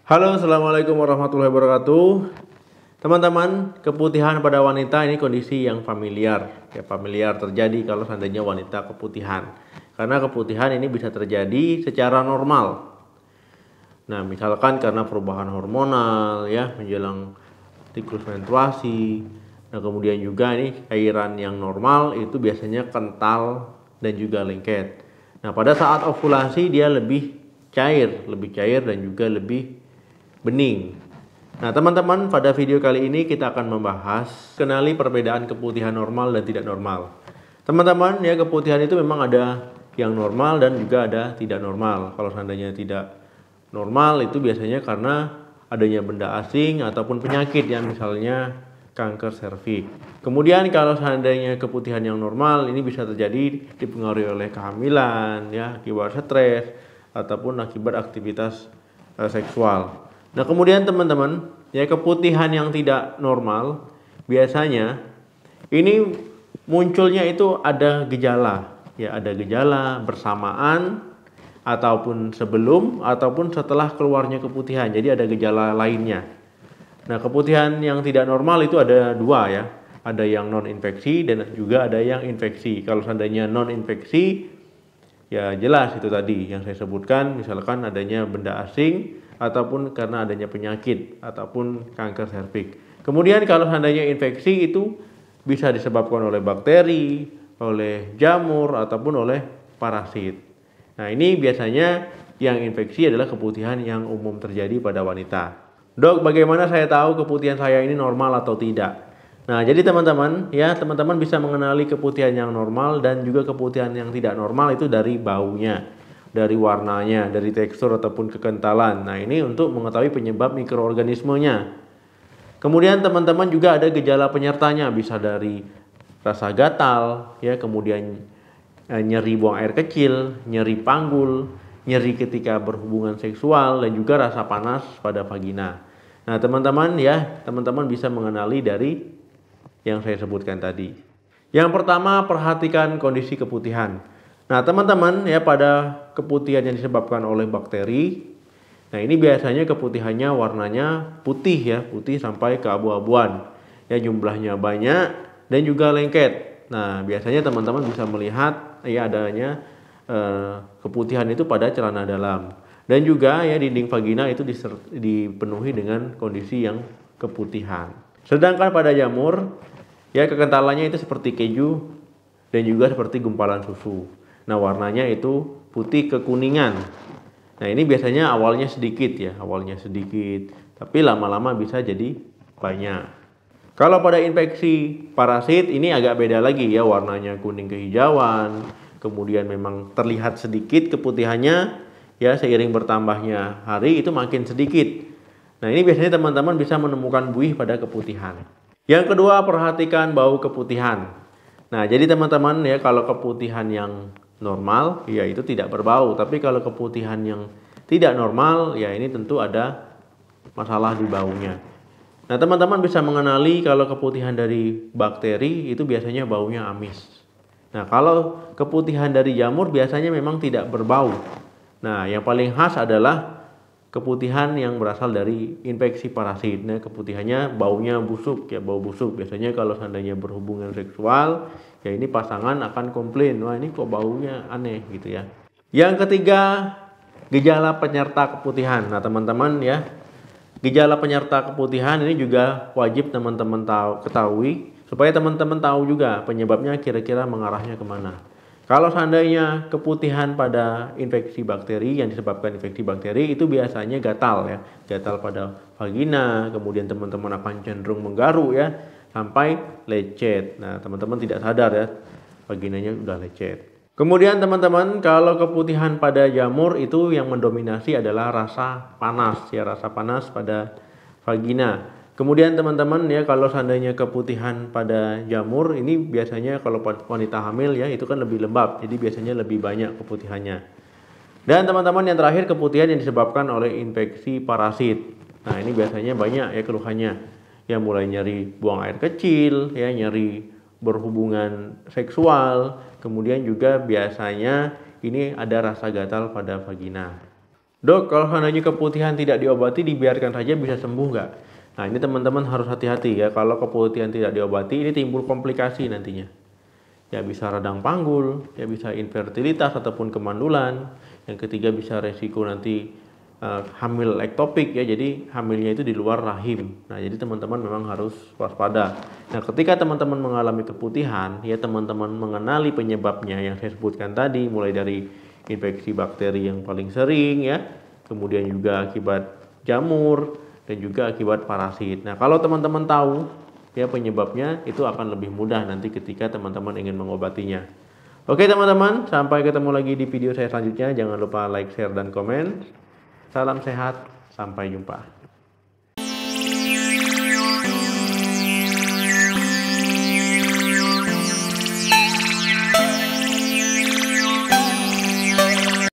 Halo, assalamualaikum warahmatullahi wabarakatuh. Teman-teman, keputihan pada wanita ini kondisi yang familiar. Ya, familiar terjadi kalau seandainya wanita keputihan. Karena keputihan ini bisa terjadi secara normal. Nah, misalkan karena perubahan hormonal ya menjelang siklus menstruasi. Nah, kemudian juga ini cairan yang normal itu biasanya kental dan juga lengket. Nah, pada saat ovulasi dia lebih cair dan juga lebih bening. Nah, teman-teman, pada video kali ini kita akan membahas kenali perbedaan keputihan normal dan tidak normal. Teman-teman, ya keputihan itu memang ada yang normal dan juga ada tidak normal. Kalau seandainya tidak normal itu biasanya karena adanya benda asing ataupun penyakit yang misalnya kanker serviks. Kemudian kalau seandainya keputihan yang normal ini bisa terjadi dipengaruhi oleh kehamilan, ya, akibat stres ataupun akibat aktivitas seksual. Nah, kemudian teman-teman, ya keputihan yang tidak normal biasanya ini munculnya itu ada gejala, ya ada gejala bersamaan ataupun sebelum ataupun setelah keluarnya keputihan. Jadi ada gejala lainnya. Nah, keputihan yang tidak normal itu ada dua ya. Ada yang non infeksi dan juga ada yang infeksi. Kalau seandainya non infeksi ya jelas itu tadi yang saya sebutkan, misalkan adanya benda asing ataupun karena adanya penyakit ataupun kanker serviks. Kemudian kalau seandainya infeksi itu bisa disebabkan oleh bakteri, oleh jamur ataupun oleh parasit. Nah, ini biasanya yang infeksi adalah keputihan yang umum terjadi pada wanita. Dok, bagaimana saya tahu keputihan saya ini normal atau tidak? Nah, jadi teman-teman, ya teman-teman bisa mengenali keputihan yang normal dan juga keputihan yang tidak normal itu dari baunya, dari warnanya, dari tekstur ataupun kekentalan. Nah, ini untuk mengetahui penyebab mikroorganismenya. Kemudian teman-teman juga ada gejala penyertanya, bisa dari rasa gatal, ya, kemudian nyeri buang air kecil, nyeri panggul, nyeri ketika berhubungan seksual, dan juga rasa panas pada vagina. Nah, teman-teman ya, teman-teman bisa mengenali dari yang saya sebutkan tadi. Yang pertama, perhatikan kondisi keputihan. Nah, teman-teman ya, pada keputihan yang disebabkan oleh bakteri, nah ini biasanya keputihannya warnanya putih ya, putih sampai keabu-abuan. Ya, jumlahnya banyak dan juga lengket. Nah, biasanya teman-teman bisa melihat ya adanya keputihan itu pada celana dalam. Dan juga ya dinding vagina itu dipenuhi dengan kondisi yang keputihan. Sedangkan pada jamur ya kekentalannya itu seperti keju dan juga seperti gumpalan susu. Nah, warnanya itu putih kekuningan. Nah, ini biasanya awalnya sedikit ya, tapi lama-lama bisa jadi banyak. Kalau pada infeksi parasit ini agak beda lagi ya, warnanya kuning kehijauan, kemudian memang terlihat sedikit keputihannya ya, seiring bertambahnya hari itu makin sedikit. Nah, ini biasanya teman-teman bisa menemukan buih pada keputihan. Yang kedua, perhatikan bau keputihan. Nah, jadi teman-teman ya, kalau keputihan yang normal ya itu tidak berbau, tapi kalau keputihan yang tidak normal ya ini tentu ada masalah di baunya. Nah, teman-teman bisa mengenali kalau keputihan dari bakteri itu biasanya baunya amis. Nah, kalau keputihan dari jamur biasanya memang tidak berbau. Nah, yang paling khas adalah keputihan yang berasal dari infeksi parasit. Nah, keputihannya baunya busuk ya, bau busuk. Biasanya kalau seandainya berhubungan seksual, ya ini pasangan akan komplain, wah ini kok baunya aneh gitu ya. Yang ketiga, gejala penyerta keputihan. Nah, teman-teman ya, gejala penyerta keputihan ini juga wajib teman-teman ketahui supaya teman-teman tahu juga penyebabnya kira-kira mengarahnya kemana. Kalau seandainya keputihan pada infeksi bakteri, yang disebabkan infeksi bakteri itu biasanya gatal ya, gatal pada vagina, kemudian teman-teman akan cenderung menggaru ya, sampai lecet. Nah, teman-teman tidak sadar ya, vaginanya udah lecet. Kemudian teman-teman, kalau keputihan pada jamur itu yang mendominasi adalah rasa panas ya, rasa panas pada vagina. Kemudian teman-teman ya, kalau seandainya keputihan pada jamur ini biasanya kalau wanita hamil ya itu kan lebih lembab, jadi biasanya lebih banyak keputihannya. Dan teman-teman, yang terakhir, keputihan yang disebabkan oleh infeksi parasit. Nah, ini biasanya banyak ya keluhannya. Ya, mulai nyeri buang air kecil ya, nyeri berhubungan seksual, kemudian juga biasanya ini ada rasa gatal pada vagina. Dok, kalau seandainya keputihan tidak diobati, dibiarkan saja bisa sembuh nggak? Nah, ini teman-teman harus hati-hati ya. Kalau keputihan tidak diobati, ini timbul komplikasi nantinya. Ya bisa radang panggul, ya bisa infertilitas ataupun kemandulan. Yang ketiga bisa resiko nanti hamil ektopik ya, jadi hamilnya itu di luar rahim. Nah, jadi teman-teman memang harus waspada. Nah, ketika teman-teman mengalami keputihan, ya teman-teman mengenali penyebabnya yang saya sebutkan tadi, mulai dari infeksi bakteri yang paling sering ya, kemudian juga akibat jamur dan juga akibat parasit. Nah, kalau teman-teman tahu ya penyebabnya, itu akan lebih mudah nanti ketika teman-teman ingin mengobatinya. Oke teman-teman, sampai ketemu lagi di video saya selanjutnya. Jangan lupa like, share, dan komen. Salam sehat, sampai jumpa.